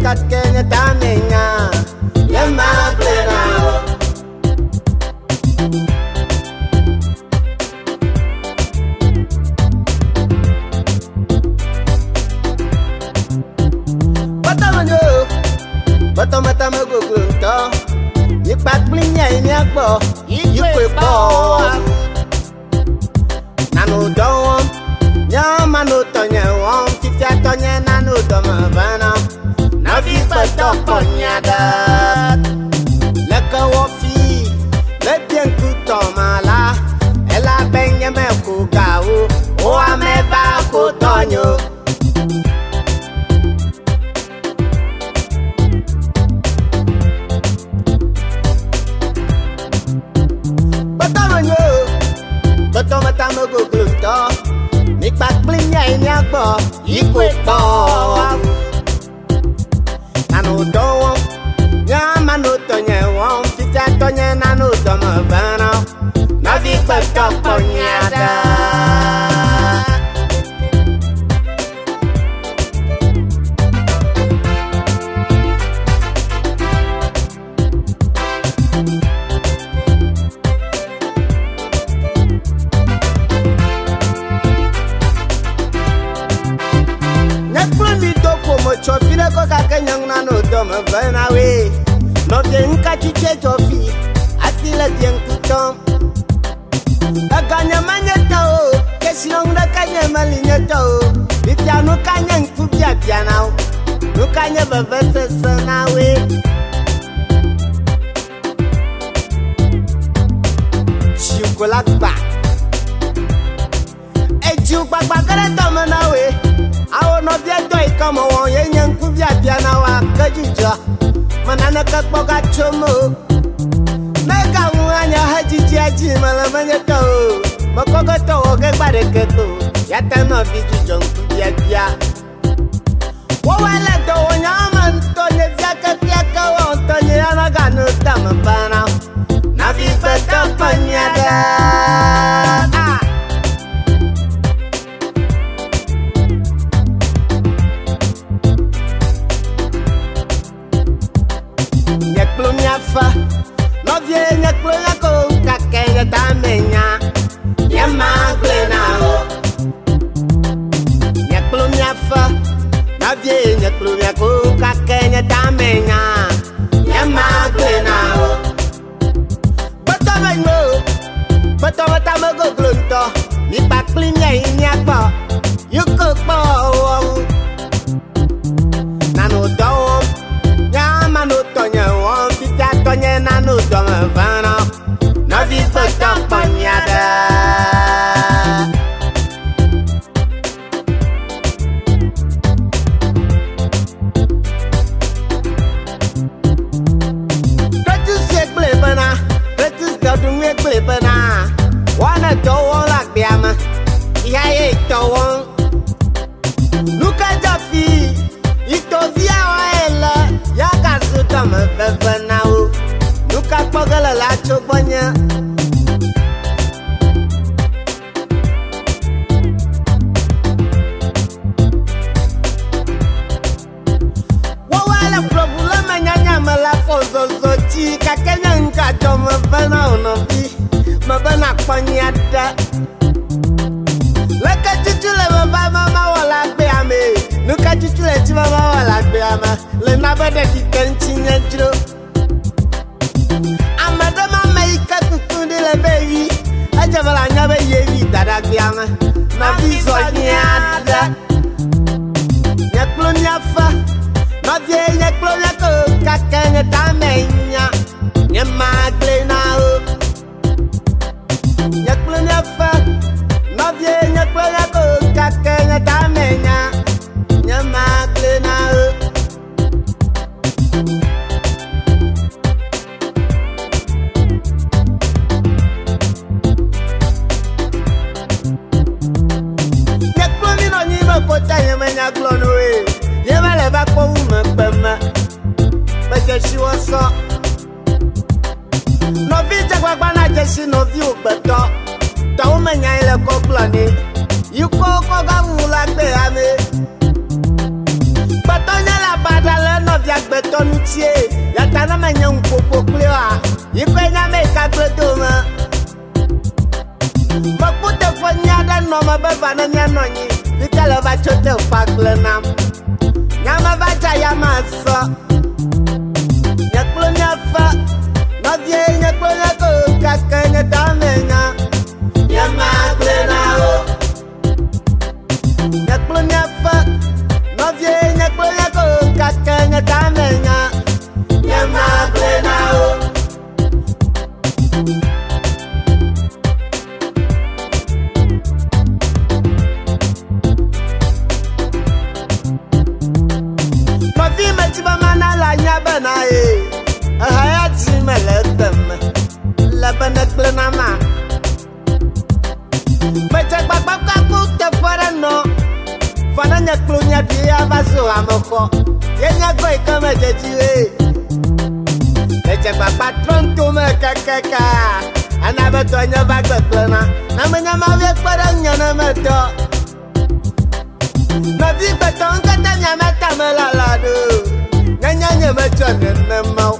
kakenya tamenya yema plena Batamanyo Batamata go glunta Ni pak blinya ini akbo Yikwe po Nanu dom Nyama no tonya wom Tifya tonya nanu doma vana Navi pato ponyada Leka wofi Lebien kutomala Ela benye me kugau Oa me ba kutonyo Batamata go glunta Ni pak blinya ini akbo Yikwe po Nanu dom Nyama no tonya wom Tifya tonya nanu doma vana Navi pato ponyada Chofi de coca kenyang na no doma vana we No den ka chiche chofi Asile bien kutom Aganya manyeta o Kesinong da kanya malinyeta o Bifya no kanya nkubia piana o No kanya bevese sana we Chiukolakba Chiukbakba kare toma na we Awo no bia doi kama won ye nyanku bia bia na wa kajija Manana kakboga chomo Mega wanya hajiji aji malamanya to Makogo to oge gbare keto Yata no biju jonku bia bia Wawala to wanyama ntonye vyaka vyaka wa ntonye anaga no tamabana Na vipeta panyada No viene plena con kakenya tamenya Yema plena Nyaklumya fa No viene plena con kakenya tamenya Yema plena Batamata go glunta Ni pak plinya ini akba Yuko po Nanu dom Nyama no tonya wom Fita tonya nanu doma vana Navi pata panyada Pretus yek blebana Pretus gadung yek blebana Wana towon lak biama Iya yek towon Luka jafi Ito via waela Yaga suta me vevana o Nuka pagala la chobanya Wawala problema nyanya mala fozo zochi Kakenya nka choma vana onovi Mabana kwanyada Leka chuchule mama wala beame Nuka chuchule chimama wala beama Le nabade kikenchi nyejro Amadama meika kukundi le beyi Ajavala nyabe yevi dada beama Na viso nyada Nyeklo nyafa Na vie nyeklo nyako Kakenya tamenya Nyemagle na o Nyeklo nyafa Na vie nyeklo nyako Kakenya tamenya Nyemagle na o Kota yemenya glono we Yemele bako ume pema Beke shiwoso No vija kwa bana jeshi no vi ubeto Ta umenya ile koklani Yuko koga ula kbe ame Batonya la badale no nutie ya tana menya nkpopo klewa yikwenya meka kletoma makute fonya da no mababa na nya nonyi bitale ba chote paklenam nyama baja ya maso nyaklo nyafa no vie nyaklo nyako kakanya tamenya nyama klenao nyaklo nyafa no vie nyaklo nyako kakanya tamenya nyama klenao Lebanet plenama Baca bapak kaku teparano Fana nyaklunya dia basu amoko Yenya koi kama jejiwe Baca bapak trontu mekakaka Ana betonya bagot plena Namanya mawek padangnya nama do Nabi betong katanya mata melaladu Nyanya macam nene mau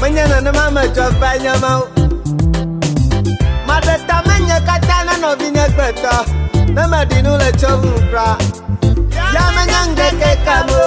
Menyana nama macam banyak mau Mada tamanya katana no vinya kweta Nama dinu le chovukra Ya menyangge ke kamu